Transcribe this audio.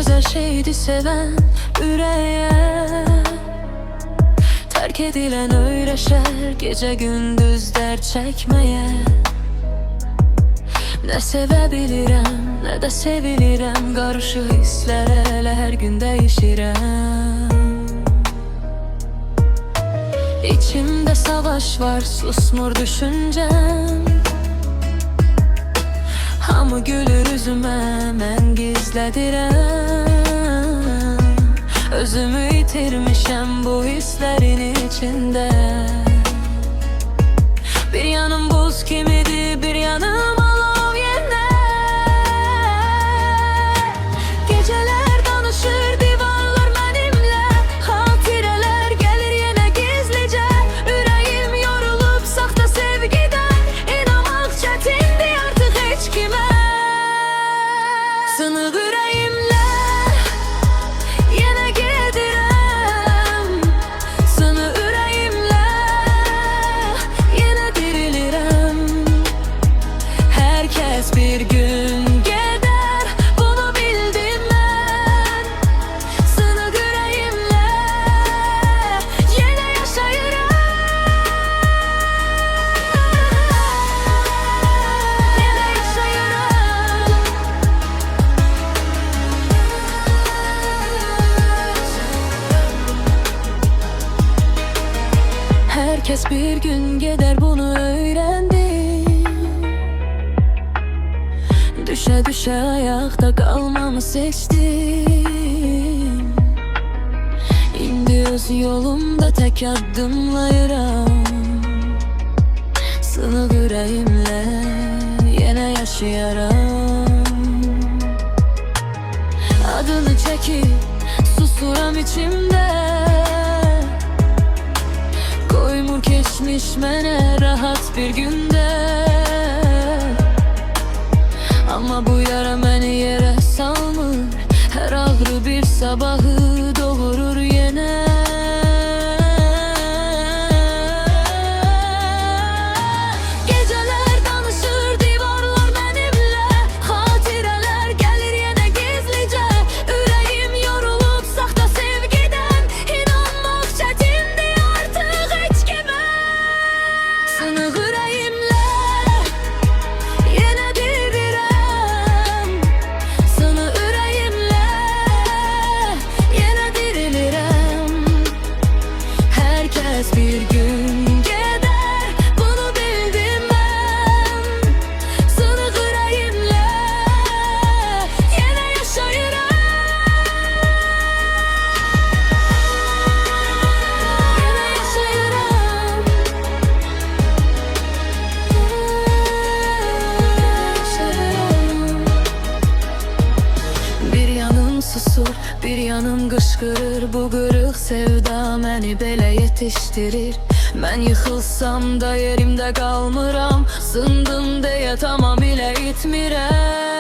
güzel şeydi seven üreye. Terk edilen öyrəşər gece gündüz dert çekmeye. Ne sevebilirəm, ne de sevilirəm, karşı hislərə her gün değişirəm. İçimde savaş var, susmur düşüncem. Hamı gülür üzümə, mən gizlədirəm. Özümü itirmişəm bu hislerin içinde. Bir yanım buz kimidi, bir yanım alov yenə. Geceler danışır divarlar mənimlə, xatirələr gəlir yenə gizlicə. Ürəyim yorulub saxta sevgidən, inanmaq çətindir artıq heç kimə. Sınıq ürəyimlə yenə gedirəm, sınıq ürəyimlə yenə dirilirəm. Hər kəs bir gün gedər, bunu bildim mən. Sınıq ürəyimlə yenə yaşayıram. Yenə yaşayıram. Herkes bir gün gider, bunu öğrendim. Düşe düşe ayakta kalmamı seçtim. İndi öz yolumda tek adımlayıram. Sınıq yüreğimle yine yaşayaram. Adını çekip susuram içimde. Koymur geçmiş mənə rahat bir günde. Ama bu yara məni yerə salmır. Her ağrı bir sabahı doğurur yenə. Geceler danışır divarlar mənimlə, xatirələr gəlir yenə gizlicə. Ürəyim yorulub saxta sevgidən, inanmaq çətindir artıq heç kimə. Sınıq ürəyimlə yenə dirirəm, sınıq ürəyimlə yenə dirilirəm. Hər kəs bir gün gedər, bunu bildim mən. Sınıq ürəyimlə yenə yaşayıram. Yenə yaşayıram. Bir yanım susur, bir yanım qışqırır. Bu qırıq sevda məni belə yetiştirir. Mən yıxılsam da yerimdə qalmıram. Sındım deyə tamamilə itmirəm.